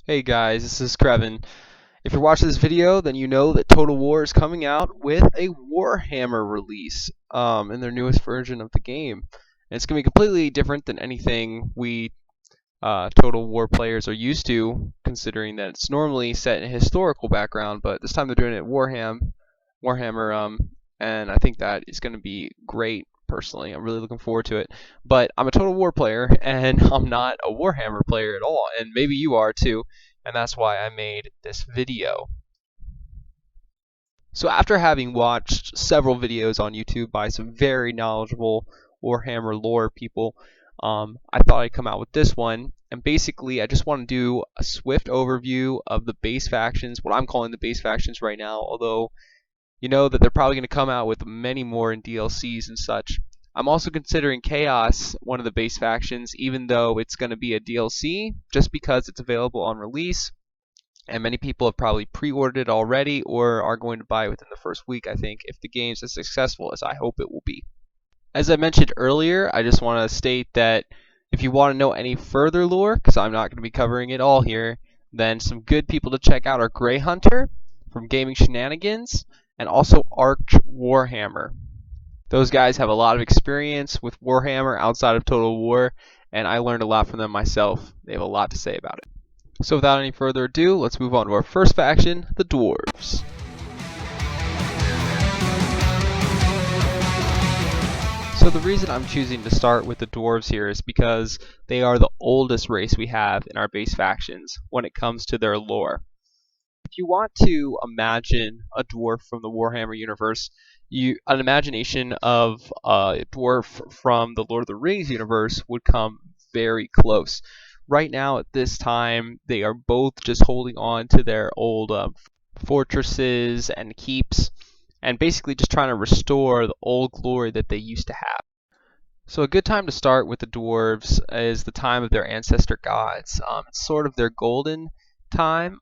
Hey guys, this is Krevin. If you're watching this video, then you know that Total War is coming out with a Warhammer release in their newest version of the game. And it's going to be completely different than anything we Total War players are used to, considering that it's normally set in a historical background, but this time they're doing it Warhammer, and I think that is going to be great. Personally, I'm really looking forward to it. But I'm a Total War player, and I'm not a Warhammer player at all, and maybe you are too, and that's why I made this video. So after having watched several videos on YouTube by some very knowledgeable Warhammer lore people, I thought I'd come out with this one. And basically, I just want to do a swift overview of the base factions, what I'm calling the base factions right now, although you know that they're probably going to come out with many more in DLCs and such. I'm also considering Chaos one of the base factions, even though it's going to be a DLC, just because it's available on release and many people have probably pre-ordered it already or are going to buy it within the first week, I think, if the game's as successful as I hope it will be. As I mentioned earlier, I just want to state that if you want to know any further lore, because I'm not going to be covering it all here, then some good people to check out are Greyhunter from Gaming Shenanigans and also Arch Warhammer. Those guys have a lot of experience with Warhammer outside of Total War, and I learned a lot from them myself. They have a lot to say about it. So without any further ado, let's move on to our first faction, the Dwarves. So the reason I'm choosing to start with the Dwarves here is because they are the oldest race we have in our base factions when it comes to their lore. If you want to imagine a dwarf from the Warhammer universe, an imagination of a dwarf from the Lord of the Rings universe would come very close. Right now, at this time, they are both just holding on to their old fortresses and keeps, and basically just trying to restore the old glory that they used to have. So a good time to start with the dwarves is the time of their ancestor gods. It's sort of their golden time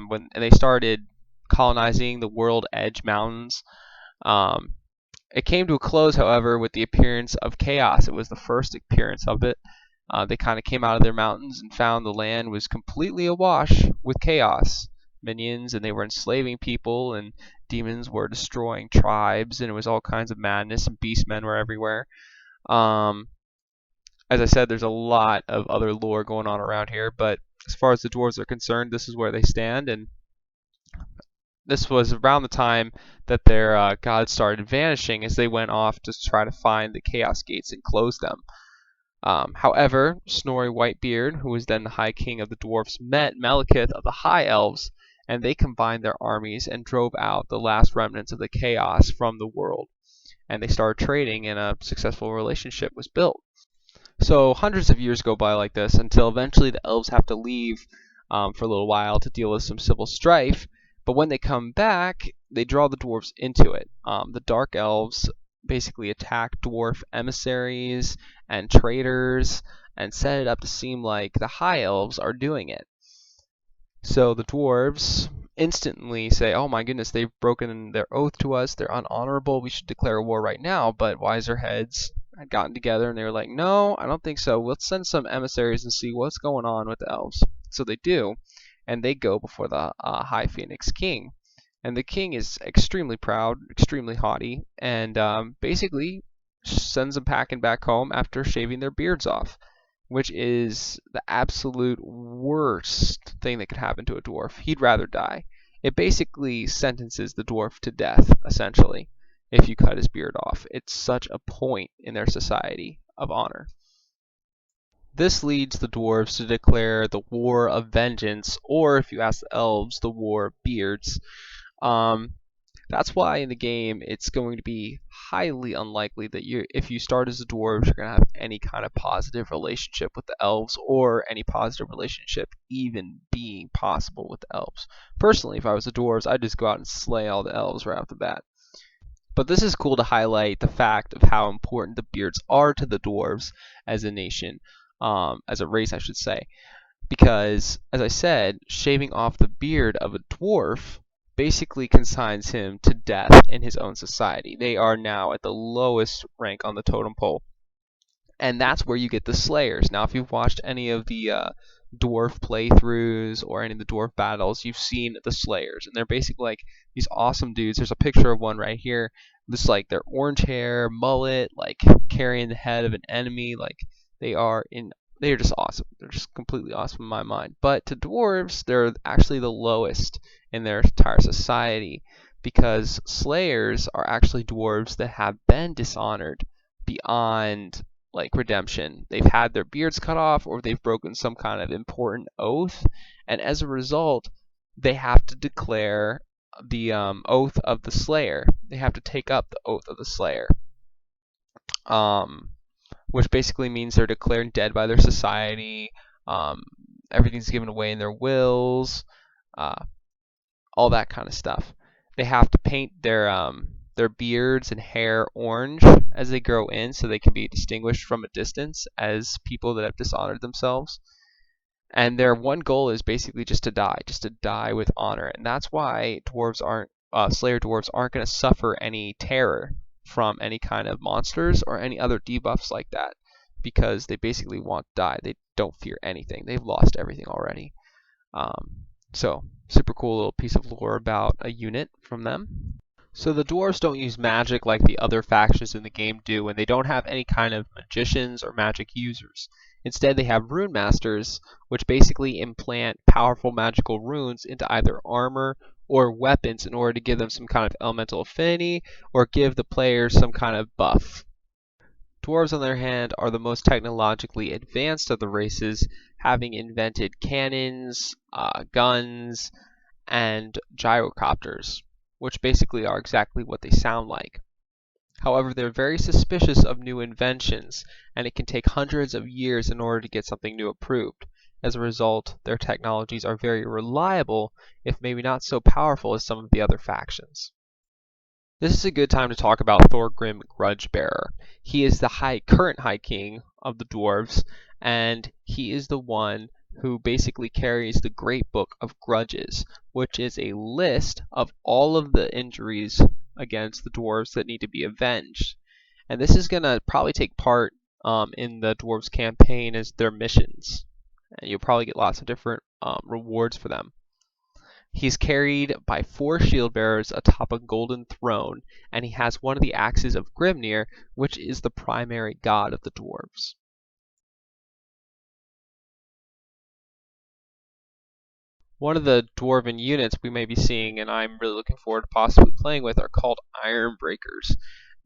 when they started colonizing the World Edge Mountains. It came to a close, however, with the appearance of chaos. It was the first appearance of it. They kind of came out of their mountains and found the land was completely awash with chaos minions, and they were enslaving people, and demons were destroying tribes, and it was all kinds of madness, and beastmen were everywhere. Um, as I said, there's a lot of other lore going on around here, but as far as the dwarves are concerned, this is where they stand, and this was around the time that their gods started vanishing as they went off to try to find the Chaos Gates and close them. However, Snorri Whitebeard, who was then the High King of the Dwarfs, met Malekith of the High Elves, and they combined their armies and drove out the last remnants of the chaos from the world. And they started trading, and a successful relationship was built. So hundreds of years go by like this until eventually the elves have to leave for a little while to deal with some civil strife. But when they come back, they draw the dwarves into it. The dark elves basically attack dwarf emissaries and traders and set it up to seem like the high elves are doing it. So the dwarves instantly say, oh my goodness, they've broken their oath to us, they're unhonorable, we should declare a war right now. But wiser heads had gotten together and they were like, no, I don't think so, let's send some emissaries and see what's going on with the elves. So they do, and they go before the High Phoenix King. And the king is extremely proud, extremely haughty, and basically sends them packing back home after shaving their beards off, which is the absolute worst thing that could happen to a dwarf. He'd rather die. It basically sentences the dwarf to death, essentially, if you cut his beard off. It's such a point in their society of honor. This leads the dwarves to declare the War of Vengeance, or if you ask the elves, the War of Beards. That's why in the game it's going to be highly unlikely that if you start as a dwarf, you're going to have any kind of positive relationship with the elves, or any positive relationship even being possible with the elves. Personally, if I was a dwarves, I'd just go out and slay all the elves right off the bat. But this is cool to highlight the fact of how important the beards are to the dwarves as a nation, as a race, I should say. Because, as I said, shaving off the beard of a dwarf basically consigns him to death in his own society. They are now at the lowest rank on the totem pole. And that's where you get the Slayers. Now, if you've watched any of the dwarf playthroughs or any of the dwarf battles, you've seen the Slayers, and they're basically like these awesome dudes. There's a picture of one right here. This like their orange hair, mullet, like carrying the head of an enemy. Like they are in. They are just awesome. They're just completely awesome in my mind. But to dwarves, they're actually the lowest in their entire society because Slayers are actually dwarves that have been dishonored beyond like redemption. They've had their beards cut off or they've broken some kind of important oath, and as a result, they have to declare the oath of the Slayer. They have to take up the oath of the Slayer, um, which basically means they're declared dead by their society. Um, Everything's given away in their wills, uh, all that kind of stuff. They have to paint their beards and hair orange as they grow in so they can be distinguished from a distance as people that have dishonored themselves. And their one goal is basically just to die with honor. And that's why Slayer dwarves aren't going to suffer any terror from any kind of monsters or any other debuffs like that because they basically want to die. They don't fear anything. They've lost everything already. So super cool little piece of lore about a unit from them. So the dwarves don't use magic like the other factions in the game do, and they don't have any kind of magicians or magic users. Instead, they have rune masters, which basically implant powerful magical runes into either armor or weapons in order to give them some kind of elemental affinity or give the players some kind of buff. Dwarves, on the other hand, are the most technologically advanced of the races, having invented cannons, guns, and gyrocopters, which basically are exactly what they sound like. However, they're very suspicious of new inventions, and it can take hundreds of years in order to get something new approved. As a result, their technologies are very reliable, if maybe not so powerful as some of the other factions. This is a good time to talk about Thorgrim Grudgebearer. He is the current High King of the Dwarves, and he is the one who basically carries the Great Book of Grudges, which is a list of all of the injuries against the dwarves that need to be avenged. And this is going to probably take part in the dwarves campaign as their missions. And you'll probably get lots of different rewards for them. He's carried by 4 shield bearers atop a golden throne, and he has one of the axes of Grimnir, which is the primary god of the dwarves. One of the dwarven units we may be seeing, and I'm really looking forward to possibly playing with, are called Iron Breakers.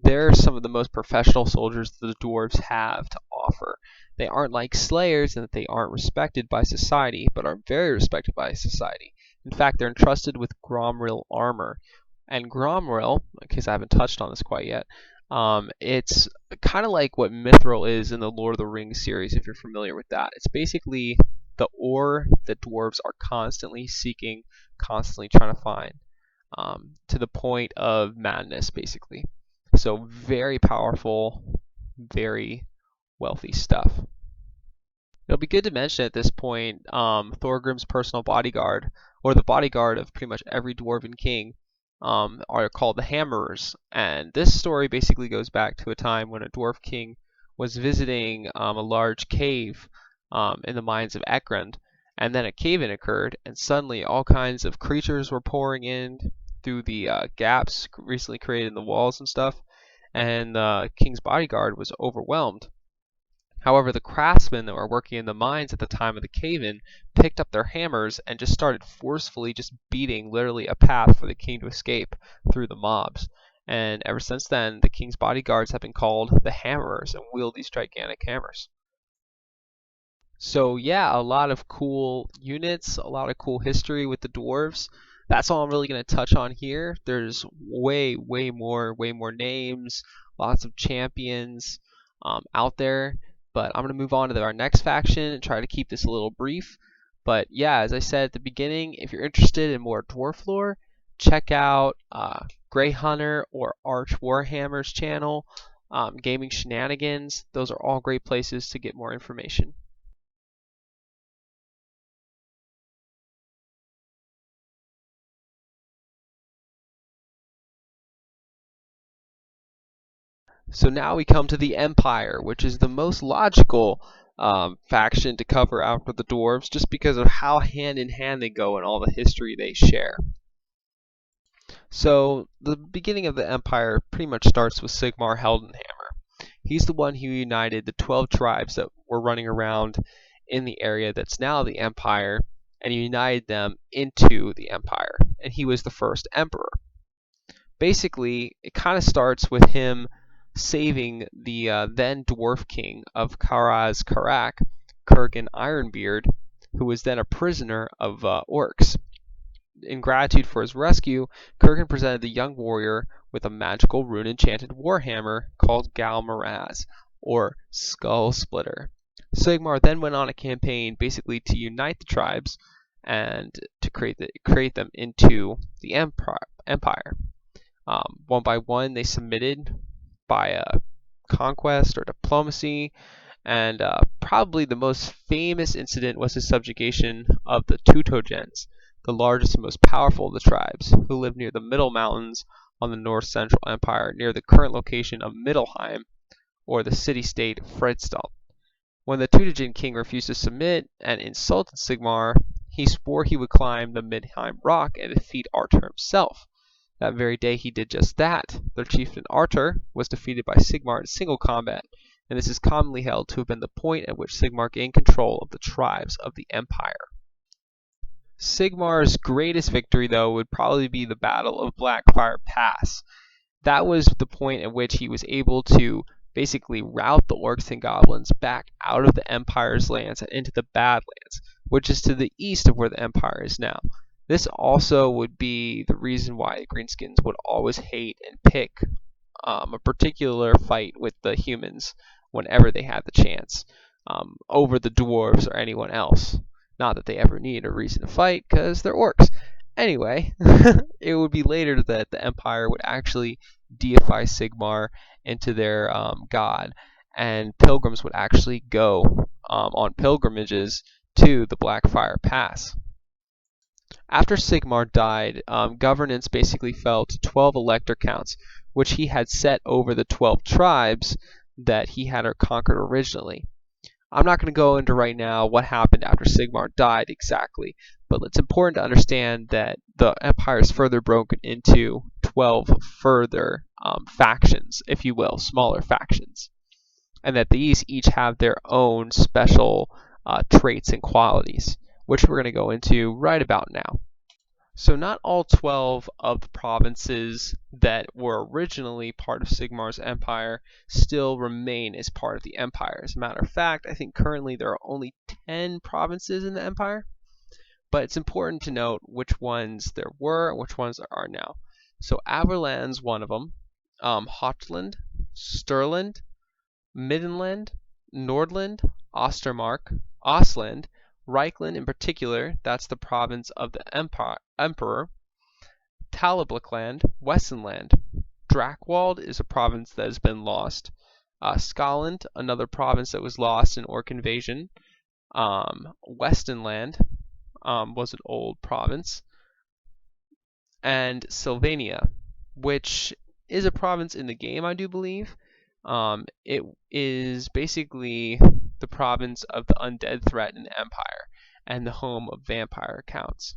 They're some of the most professional soldiers that the dwarves have to offer. They aren't like Slayers in that they aren't respected by society, but are very respected by society. In fact, they're entrusted with Gromril armor. And Gromril, in case I haven't touched on this quite yet, it's kind of like what Mithril is in the Lord of the Rings series, if you're familiar with that. It's basically the ore that dwarves are constantly seeking, constantly trying to find, to the point of madness, basically. So very powerful, very wealthy stuff. It'll be good to mention at this point Thorgrim's personal bodyguard, or the bodyguard of pretty much every dwarven king, are called the Hammerers. And this story basically goes back to a time when a dwarf king was visiting a large cave in the mines of Ekrund, and then a cave-in occurred, and suddenly all kinds of creatures were pouring in through the gaps recently created in the walls and stuff, and the king's bodyguard was overwhelmed. However, the craftsmen that were working in the mines at the time of the cave-in picked up their hammers and just started forcefully just beating literally a path for the king to escape through the mobs. And ever since then, the king's bodyguards have been called the Hammerers and wield these gigantic hammers. So yeah, a lot of cool units, a lot of cool history with the dwarves. That's all I'm really going to touch on here. There's way more names, lots of champions out there. But I'm going to move on to our next faction and try to keep this a little brief. But yeah, as I said at the beginning, if you're interested in more dwarf lore, check out Greyhunter or Arch Warhammer's channel, Gaming Shenanigans. Those are all great places to get more information. So now we come to the Empire, which is the most logical faction to cover after the Dwarves, just because of how hand in hand they go and all the history they share. So the beginning of the Empire pretty much starts with Sigmar Heldenhammer. He's the one who united the 12 tribes that were running around in the area that's now the Empire, and united them into the Empire. And he was the first emperor. Basically, it kind of starts with him saving the then dwarf king of Karaz Karak, Kurgan Ironbeard, who was then a prisoner of Orcs. In gratitude for his rescue, Kurgan presented the young warrior with a magical rune-enchanted warhammer called Galmaraz, or Skull Splitter. Sigmar then went on a campaign basically to unite the tribes and to create them into the empire. One by one, they submitted by conquest or diplomacy, and probably the most famous incident was the subjugation of the Teutogens, the largest and most powerful of the tribes, who lived near the Middle Mountains on the north-central empire, near the current location of Middelheim, or the city-state Fredstad. When the Teutogen king refused to submit and insulted Sigmar, he swore he would climb the Midheim rock and defeat Artur himself. That very day he did just that. Their chieftain Artur was defeated by Sigmar in single combat, and this is commonly held to have been the point at which Sigmar gained control of the tribes of the empire. Sigmar's greatest victory, though, would probably be the Battle of Blackfire Pass. That was the point at which he was able to basically rout the Orcs and Goblins back out of the Empire's lands and into the Badlands, which is to the east of where the Empire is now. This also would be the reason why the Greenskins would always hate and pick a particular fight with the humans whenever they had the chance, over the Dwarves or anyone else. Not that they ever needed a reason to fight, because they're Orcs. Anyway, it would be later that the Empire would actually deify Sigmar into their god, and pilgrims would actually go on pilgrimages to the Blackfire Pass. After Sigmar died, governance basically fell to 12 elector counts, which he had set over the 12 tribes that he had conquered originally. I'm not going to go into right now what happened after Sigmar died exactly, but it's important to understand that the empire is further broken into 12 further factions, if you will, smaller factions, and that these each have their own special traits and qualities, which we're going to go into right about now. So not all 12 of the provinces that were originally part of Sigmar's empire still remain as part of the empire. As a matter of fact, I think currently there are only 10 provinces in the empire, but it's important to note which ones there were and which ones there are now. So Averland's one of them, Hotland, Sturland, Middenland, Nordland, Ostermark, Ostland, Reichland in particular, that's the province of the emperor, Talablikland, Westenland. Drakewald is a province that has been lost. Skaland, another province that was lost in Orc invasion. Westenland was an old province. And Sylvania, which is a province in the game, I do believe. It is basically the province of the undead threat in the Empire, and the home of vampire counts.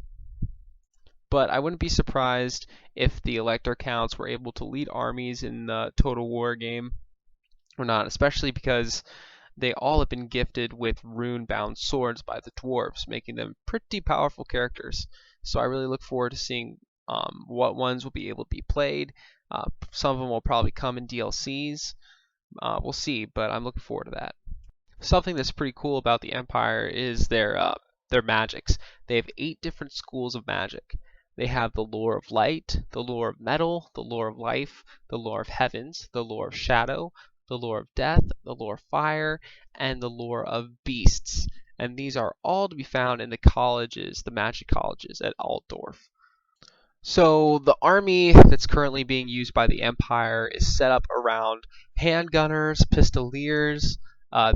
But I wouldn't be surprised if the Elector counts were able to lead armies in the Total War game or not, especially because they all have been gifted with rune-bound swords by the Dwarves, making them pretty powerful characters. So I really look forward to seeing what ones will be able to be played. Some of them will probably come in DLCs. We'll see, but I'm looking forward to that. Something that's pretty cool about the Empire is their magics. They have 8 different schools of magic. They have the lore of light, the lore of metal, the lore of life, the lore of heavens, the lore of shadow, the lore of death, the lore of fire, and the lore of beasts. And these are all to be found in the colleges, the magic colleges at Altdorf. So the army that's currently being used by the Empire is set up around handgunners, pistoliers.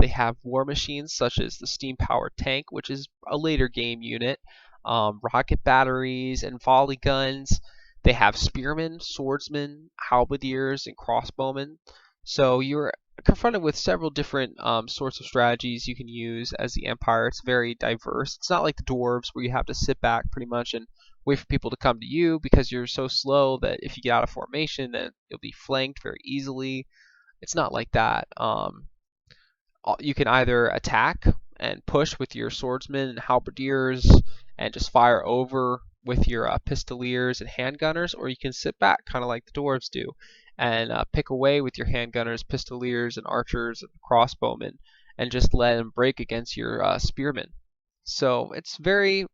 They have war machines such as the steam-powered tank, which is a later game unit, rocket batteries, and volley guns. They have spearmen, swordsmen, halberdiers, and crossbowmen. So you're confronted with several different sorts of strategies you can use as the Empire. It's very diverse. It's not like the Dwarves where you have to sit back pretty much and wait for people to come to you because you're so slow that if you get out of formation, then you'll be flanked very easily. It's not like that. You can either attack and push with your swordsmen and halberdiers and just fire over with your pistoliers and handgunners, or you can sit back, kind of like the dwarves do, and pick away with your handgunners, pistoliers, and archers and crossbowmen, and just let them break against your spearmen. So it's very,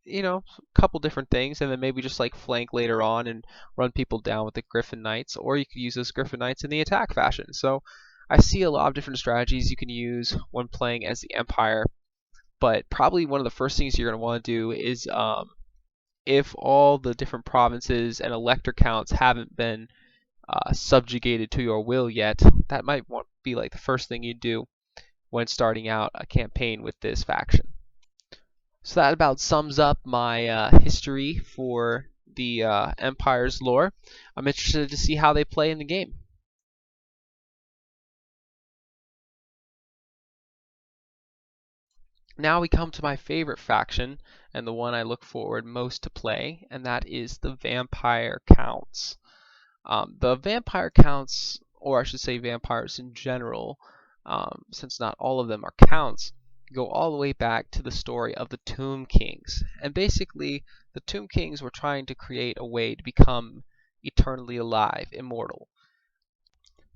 a couple different things, and then maybe just like flank later on and run people down with the Griffin Knights, or you could use those Griffin Knights in the attack fashion. So I see a lot of different strategies you can use when playing as the Empire, but probably one of the first things you're going to want to do is if all the different provinces and elector counts haven't been subjugated to your will yet, that might be like the first thing you do when starting out a campaign with this faction. So that about sums up my history for the Empire's lore. I'm interested to see how they play in the game. Now we come to my favorite faction, and the one I look forward most to play, and that is the Vampire Counts. The Vampire Counts, or I should say vampires in general, since not all of them are counts, go all the way back to the story of the Tomb Kings. And basically, the Tomb Kings were trying to create a way to become eternally alive, immortal.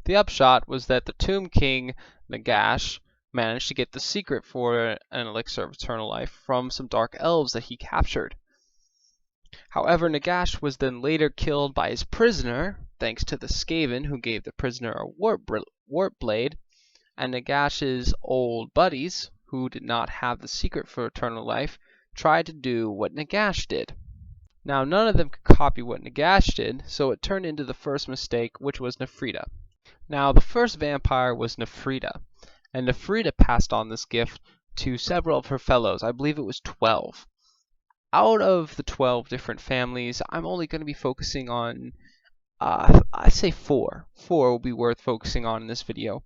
The upshot was that the Tomb King, Nagash, managed to get the secret for an elixir of eternal life from some dark elves that he captured. However, Nagash was then later killed by his prisoner, thanks to the Skaven who gave the prisoner a warp blade, and Nagash's old buddies, who did not have the secret for eternal life, tried to do what Nagash did. Now, none of them could copy what Nagash did, so it turned into the first mistake, which was Nefrita. Now, the first vampire was Nefrita, and Nefrita passed on this gift to several of her fellows. I believe it was 12. Out of the 12 different families, I'm only going to be focusing on, I say 4. 4 will be worth focusing on in this video.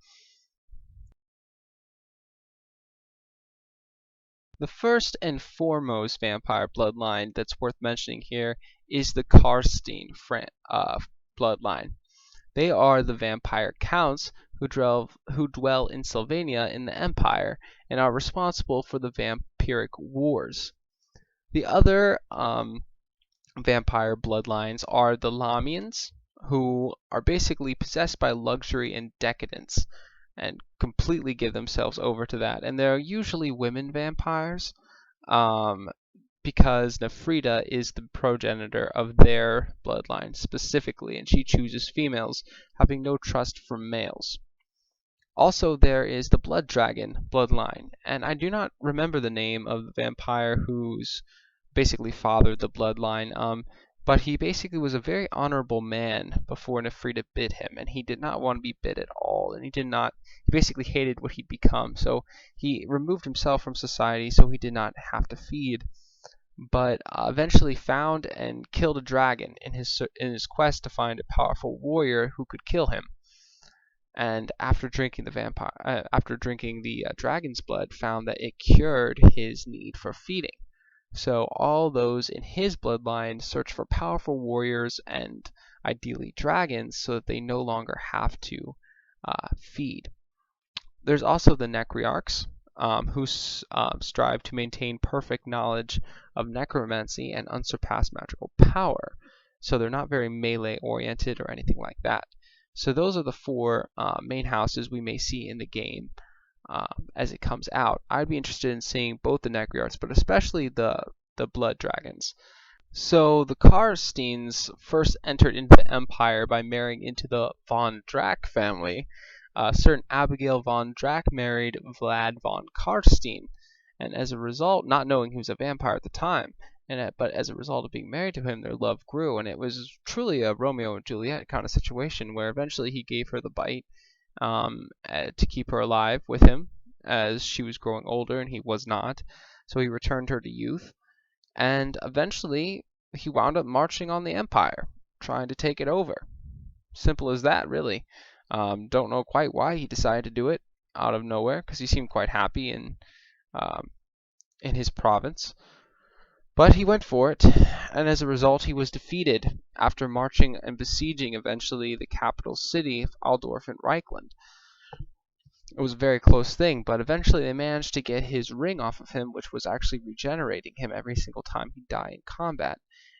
The first and foremost vampire bloodline that's worth mentioning here is the Karstein bloodline. They are the vampire counts who dwell in Sylvania in the Empire and are responsible for the vampiric wars. The other vampire bloodlines are the Lamians, who are basically possessed by luxury and decadence and completely give themselves over to that. And they're usually women vampires because Nefrita is the progenitor of their bloodline specifically, and she chooses females, having no trust for males. Also, there is the Blood Dragon bloodline, and I do not remember the name of the vampire who's basically fathered the bloodline, but he basically was a very honorable man before Nefrita bit him, and he did not want to be bit at all, and he basically hated what he'd become, so he removed himself from society so he did not have to feed, but eventually found and killed a dragon in his quest to find a powerful warrior who could kill him. And after drinking the dragon's blood, found that it cured his need for feeding. So all those in his bloodline search for powerful warriors and ideally dragons so that they no longer have to feed. There's also the Necryarchs, who strive to maintain perfect knowledge of necromancy and unsurpassed magical power. So they're not very melee oriented or anything like that. So those are the 4 main houses we may see in the game as it comes out. I'd be interested in seeing both the Necryarchs, but especially the Blood Dragons. So the Karsteins first entered into the Empire by marrying into the von Drack family. Certain Abigail von Drack married Vlad von Karstein, and as a result, not knowing he was a vampire at the time, but as a result of being married to him, their love grew, and it was truly a Romeo and Juliet kind of situation where eventually he gave her the bite to keep her alive with him as she was growing older and he was not. So he returned her to youth, and eventually he wound up marching on the Empire, trying to take it over. Simple as that, really. Don't know quite why he decided to do it out of nowhere, because he seemed quite happy um, in his province. But he went for it, and as a result he was defeated after marching and besieging eventually the capital city of Altdorf in Reichland. It was a very close thing, but eventually they managed to get his ring off of him, which was actually regenerating him every single time he died in combat.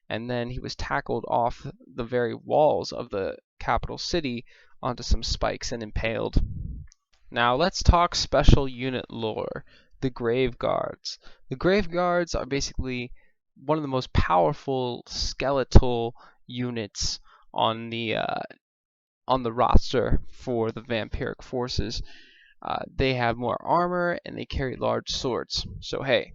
And then he was tackled off the very walls of the capital city onto some spikes and impaled. Now let's talk special unit lore, the Grave Guards. The Grave Guards are basically one of the most powerful skeletal units on the roster for the vampiric forces. They have more armor and they carry large swords. So hey,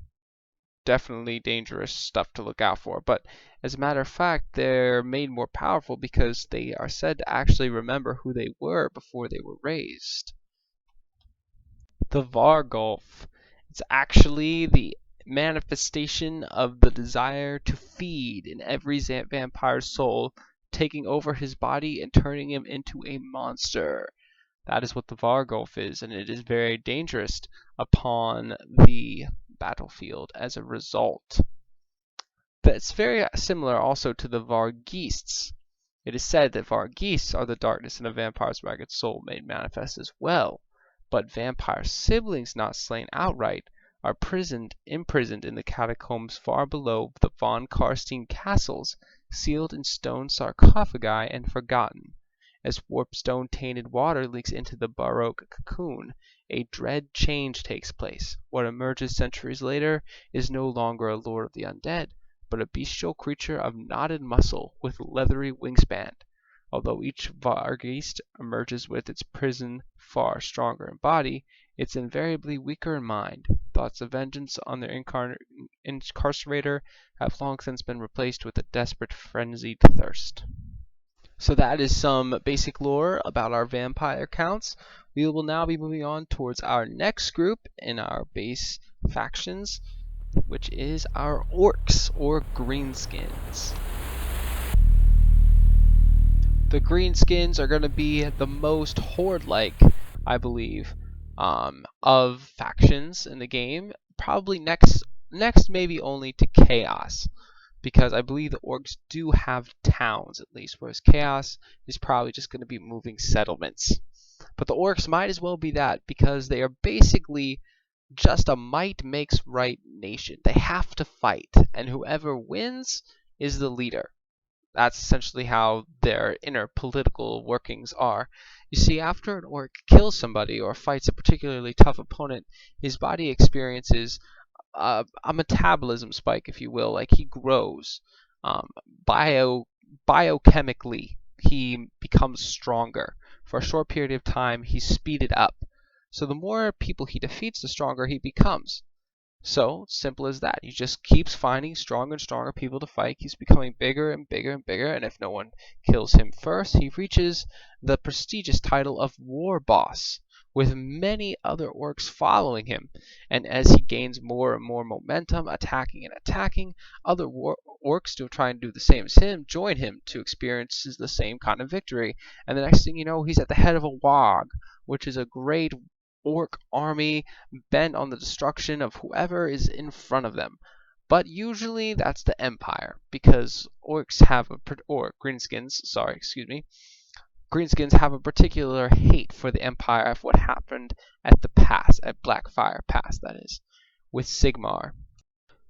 definitely dangerous stuff to look out for. But as a matter of fact, they're made more powerful because they are said to actually remember who they were before they were raised. The Vargulf. It's actually the manifestation of the desire to feed in every vampire's soul, taking over his body and turning him into a monster. That is what the Vargulf is, and it is very dangerous upon the battlefield as a result. That's very similar also to the Vargeists. It is said that Vargeists are the darkness in a vampire's ragged soul made manifest as well, but vampire siblings not slain outright are imprisoned in the catacombs far below the von Karstein castles, sealed in stone sarcophagi and forgotten. As warped stone-tainted water leaks into the baroque cocoon, a dread change takes place. What emerges centuries later is no longer a lord of the undead, but a bestial creature of knotted muscle with leathery wingspan. Although each Vargeist emerges with its prison far stronger in body, it's invariably weaker in mind. Thoughts of vengeance on their incarcerator have long since been replaced with a desperate, frenzied thirst. So that is some basic lore about our vampire counts. We will now be moving on towards our next group in our base factions, which is our Orcs, or Greenskins. The Greenskins are going to be the most horde-like, I believe, of factions in the game. Probably next maybe only to Chaos, because I believe the Orcs do have towns at least, whereas Chaos is probably just going to be moving settlements. But the Orcs might as well be that, because they are basically just a might makes right nation. They have to fight, and whoever wins is the leader. That's essentially how their inner political workings are. You see, after an orc kills somebody or fights a particularly tough opponent, his body experiences a metabolism spike, if you will. Like, he grows. Biochemically, he becomes stronger. For a short period of time, he's speeded up. So the more people he defeats, the stronger he becomes. So, simple as that. He just keeps finding stronger and stronger people to fight. He's becoming bigger and bigger and bigger, and if no one kills him first, he reaches the prestigious title of War Boss, with many other orcs following him. And as he gains more and more momentum, attacking, other orcs to try and do the same as him join him to experience the same kind of victory. And the next thing you know, he's at the head of a WOG, which is a great orc army bent on the destruction of whoever is in front of them. But usually that's the Empire, because Greenskins have a particular hate for the Empire of what happened at the pass, at Blackfire Pass, that is, with Sigmar.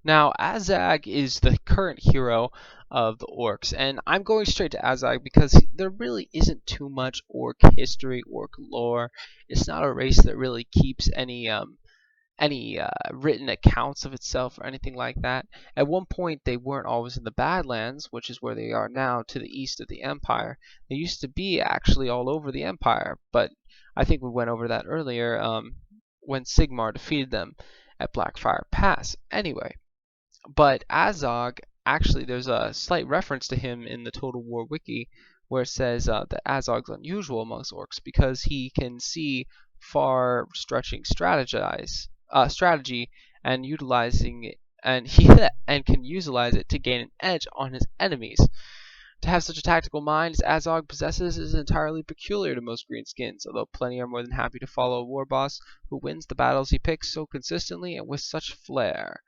Now, Azag is the current hero of the Orcs, and I'm going straight to Azag because there really isn't too much Orc history, Orc lore. It's not a race that really keeps any written accounts of itself or anything like that. At one point, they weren't always in the Badlands, which is where they are now, to the east of the Empire. They used to be actually all over the Empire, but I think we went over that earlier when Sigmar defeated them at Blackfire Pass. Anyway. But Azog, actually, there's a slight reference to him in the Total War Wiki, where it says that Azog's unusual amongst orcs because he can see far-stretching strategy and utilizing it, and can utilize it to gain an edge on his enemies. To have such a tactical mind as Azog possesses is entirely peculiar to most greenskins, although plenty are more than happy to follow a war boss who wins the battles he picks so consistently and with such flair.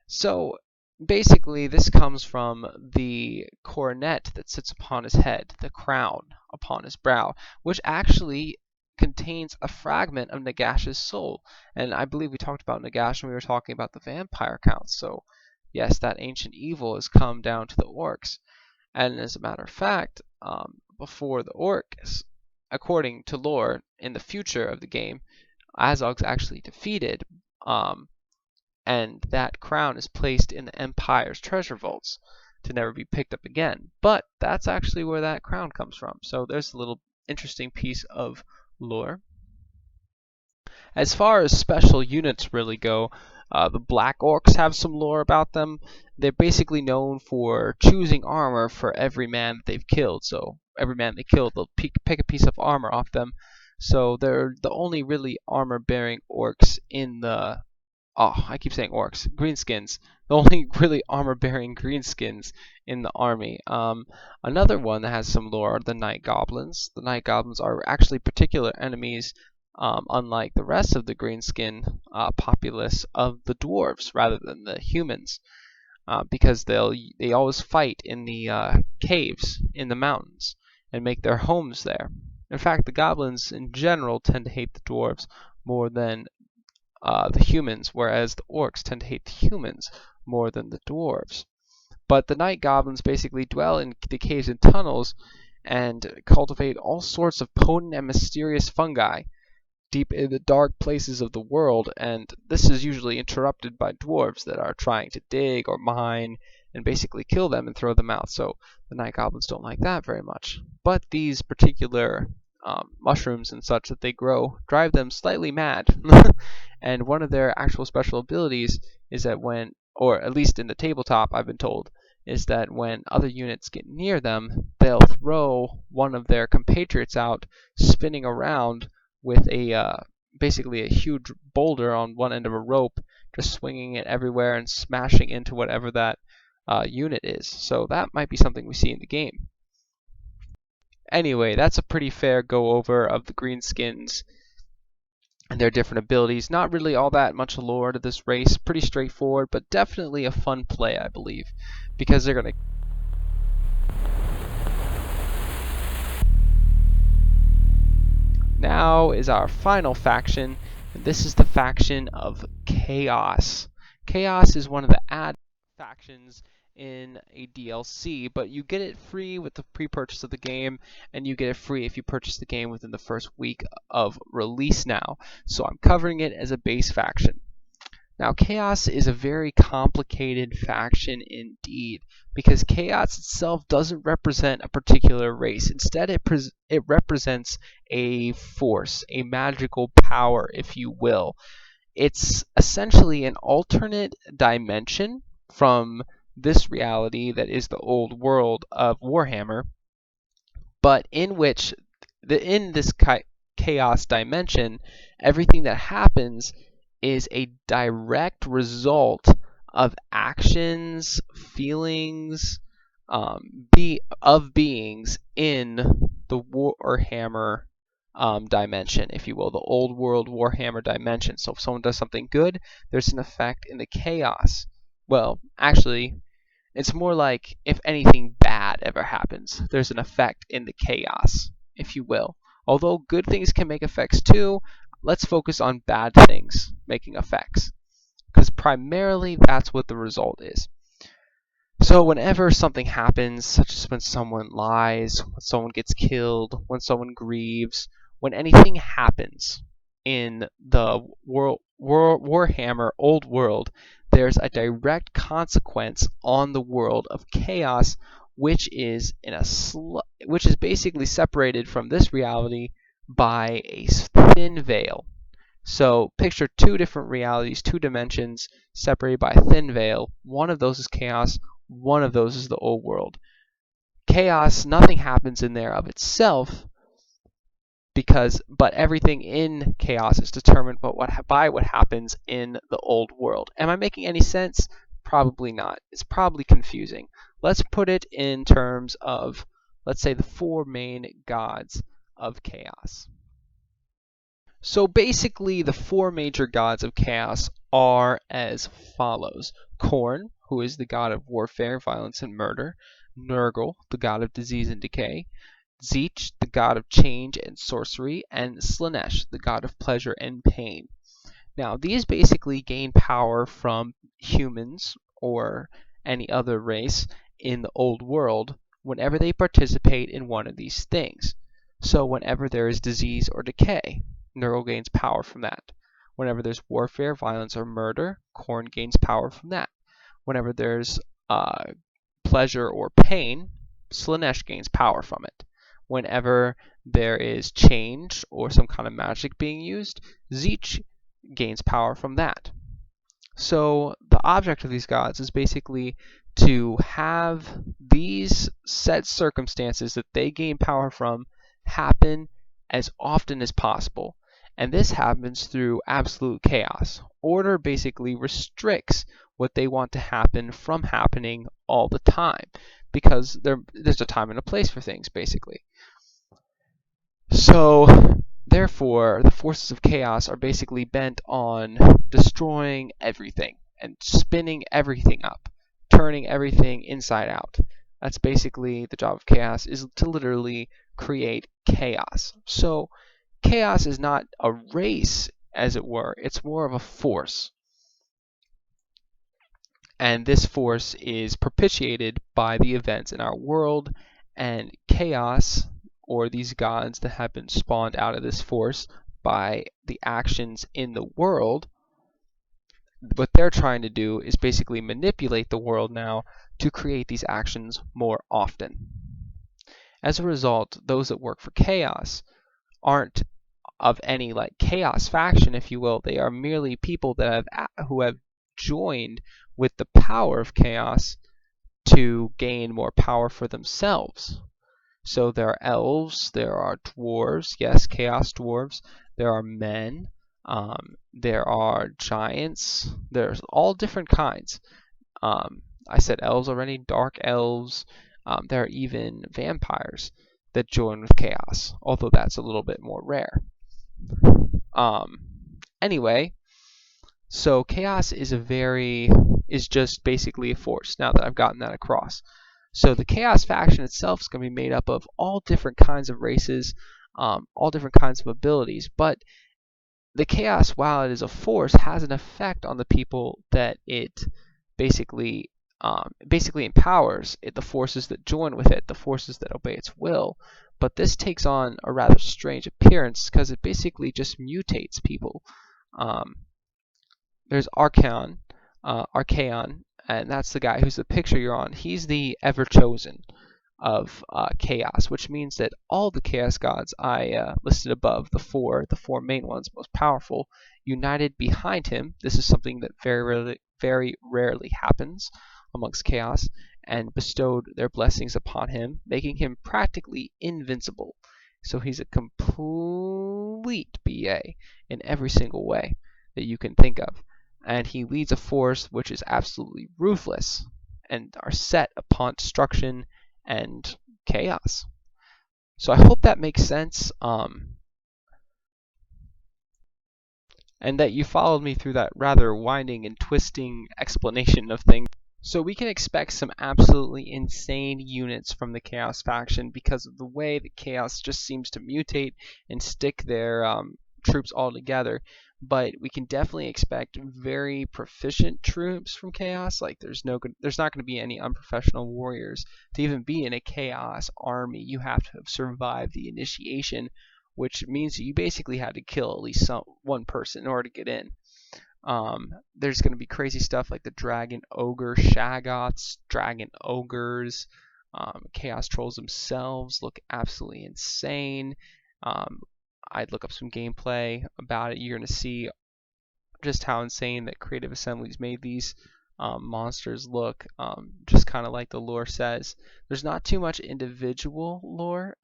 So basically, this comes from the coronet that sits upon his head, the crown upon his brow, which actually contains a fragment of Nagash's soul. And I believe we talked about Nagash when we were talking about the vampire counts. So yes, that ancient evil has come down to the orcs. And as a matter of fact, before the orcs, according to lore, in the future of the game, Azog's actually defeated, and that crown is placed in the Empire's treasure vaults to never be picked up again. But that's actually where that crown comes from. So there's a little interesting piece of lore. As far as special units really go, the Black Orcs have some lore about them. They're basically known for choosing armor for every man that they've killed. So every man they kill, they'll pick a piece of armor off them. So they're the only really armor-bearing orcs in the... Oh, I keep saying orcs. Greenskins. The only really armor-bearing greenskins in the army. Another one that has some lore are the Night Goblins. The Night Goblins are actually particular enemies, unlike the rest of the greenskin populace of the dwarves rather than the humans, because they always fight in the caves in the mountains and make their homes there. In fact, the goblins in general tend to hate the dwarves more than the humans, whereas the orcs tend to hate the humans more than the dwarves. But the night goblins basically dwell in the caves and tunnels and cultivate all sorts of potent and mysterious fungi deep in the dark places of the world, and this is usually interrupted by dwarves that are trying to dig or mine and basically kill them and throw them out. So the night goblins don't like that very much. But these particular mushrooms and such that they grow drive them slightly mad. And one of their actual special abilities is that when, or at least in the tabletop I've been told, is that when other units get near them, they'll throw one of their compatriots out spinning around with basically a huge boulder on one end of a rope, just swinging it everywhere and smashing into whatever that unit is. So that might be something we see in the game. Anyway, that's a pretty fair go-over of the greenskins and their different abilities. Not really all that much lore to this race. Pretty straightforward, but definitely a fun play, I believe, because they're going to... Now is our final faction, and this is the faction of Chaos. Chaos is one of the add factions in a DLC, but you get it free with the pre-purchase of the game, and you get it free if you purchase the game within the first week of release now. So I'm covering it as a base faction. Now, Chaos is a very complicated faction indeed, because Chaos itself doesn't represent a particular race. Instead, it represents a force, a magical power, if you will. It's essentially an alternate dimension from this reality that is the old world of Warhammer, but in which, in this Chaos dimension, everything that happens is a direct result of actions, feelings, of beings in the Warhammer dimension, if you will, the old world Warhammer dimension. So if someone does something good, there's an effect in the chaos. Well, actually, it's more like if anything bad ever happens, there's an effect in the chaos, if you will. Although good things can make effects too, let's focus on bad things making effects, because primarily that's what the result is. So whenever something happens, such as when someone lies, when someone gets killed, when someone grieves, when anything happens in the Warhammer old world, there's a direct consequence on the world of chaos, which is basically separated from this reality by a thin veil. So picture two different realities, two dimensions separated by a thin veil. One of those is chaos, one of those is the old world. Chaos, nothing happens in there of itself, but everything in chaos is determined by what happens in the old world. Am I making any sense? Probably not. It's probably confusing. Let's put it in terms of, let's say, the four main gods of chaos. So basically, the four major gods of chaos are as follows: Khorne, who is the god of warfare, violence, and murder; Nurgle, the god of disease and decay; Tzeentch, the god of change and sorcery; and Slaanesh, the god of pleasure and pain. Now, these basically gain power from humans or any other race in the old world whenever they participate in one of these things. So whenever there is disease or decay, Nurgle gains power from that. Whenever there's warfare, violence, or murder, Khorne gains power from that. Whenever there's pleasure or pain, Slaanesh gains power from it. Whenever there is change or some kind of magic being used, Tzeentch gains power from that. So the object of these gods is basically to have these set circumstances that they gain power from happen as often as possible. And this happens through absolute chaos. Order basically restricts what they want to happen from happening all the time, because there's a time and a place for things, basically. So therefore, the forces of chaos are basically bent on destroying everything and spinning everything up, turning everything inside out. That's basically the job of chaos, is to literally create chaos. So chaos is not a race, as it were. It's more of a force. And this force is propitiated by the events in our world, and chaos, or these gods that have been spawned out of this force by the actions in the world, what they're trying to do is basically manipulate the world now to create these actions more often. As a result, those that work for chaos aren't of any like chaos faction, if you will. They are merely people that who have joined with the power of chaos to gain more power for themselves. So there are elves, there are dwarves, yes, chaos dwarves, there are men, there are giants, there's all different kinds. I said elves already, dark elves, there are even vampires that join with chaos, although that's a little bit more rare. Anyway, so chaos is just basically a force, now that I've gotten that across. So the chaos faction itself is going to be made up of all different kinds of races, all different kinds of abilities, but the chaos, while it is a force, has an effect on the people that it basically empowers, the forces that join with it, the forces that obey its will. But this takes on a rather strange appearance because it basically just mutates people. There's Archaon, and that's the guy who's the picture you're on. He's the ever-chosen of chaos, which means that all the chaos gods I listed above, the four main ones, most powerful, united behind him. This is something that very rarely happens amongst chaos, and bestowed their blessings upon him, making him practically invincible. So he's a complete BA in every single way that you can think of. And he leads a force which is absolutely ruthless and are set upon destruction and chaos. So I hope that makes sense, and that you followed me through that rather winding and twisting explanation of things. So we can expect some absolutely insane units from the Chaos faction because of the way that Chaos just seems to mutate and stick their troops all together. But we can definitely expect very proficient troops from Chaos. Like there's not going to be any unprofessional warriors. To even be in a Chaos army, you have to have survived the initiation, which means that you basically had to kill at least one person in order to get in. There's going to be crazy stuff like the Dragon Ogre Shaggoths, Dragon Ogres, Chaos Trolls themselves look absolutely insane. I'd look up some gameplay about it. You're going to see just how insane that Creative Assembly's made these monsters look, just kind of like the lore says. There's not too much individual lore.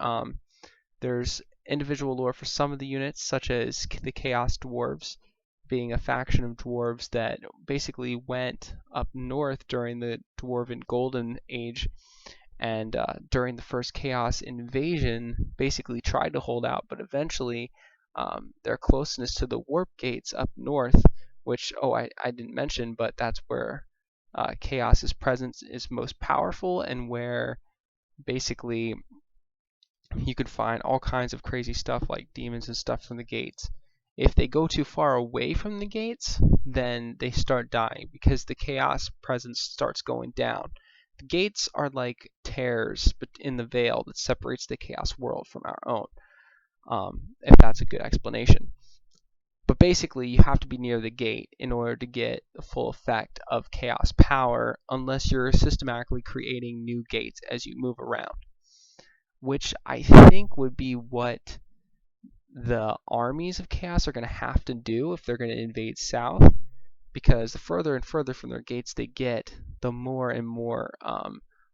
There's individual lore for some of the units, such as the Chaos Dwarves. being a faction of dwarves that basically went up north during the Dwarven Golden Age, and during the first Chaos invasion basically tried to hold out, but eventually their closeness to the warp gates up north, which, I didn't mention, but that's where Chaos's presence is most powerful, and where basically you could find all kinds of crazy stuff like demons and stuff from the gates. If they go too far away from the gates, then they start dying because the chaos presence starts going down. The gates are like tears in the veil that separates the chaos world from our own, if that's a good explanation. But basically, you have to be near the gate in order to get the full effect of chaos power, unless you're systematically creating new gates as you move around, which I think would be what the armies of chaos are going to have to do if they're going to invade south, because the further and further from their gates they get, the more and more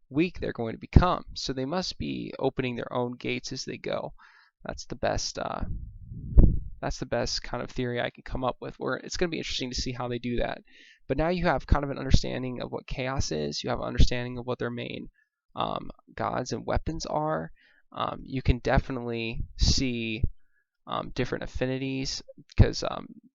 weak they're going to become. So they must be opening their own gates as they go. That's the best kind of theory I can come up with, where it's going to be interesting to see how they do that. But now you have kind of an understanding of what chaos is. You have an understanding of what their main gods and weapons are. You can definitely see different affinities, because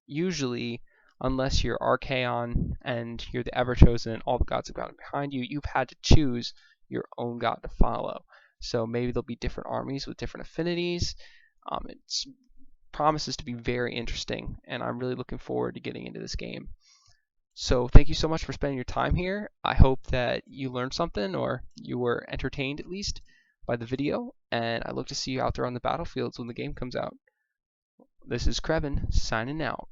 usually, unless you're Archaon and you're the Everchosen and all the gods have gone behind you, you've had to choose your own god to follow. So maybe there'll be different armies with different affinities. It promises to be very interesting, and I'm really looking forward to getting into this game. So thank you so much for spending your time here. I hope that you learned something, or you were entertained at least by the video, and I look to see you out there on the battlefields when the game comes out. This is Krevin, signing out.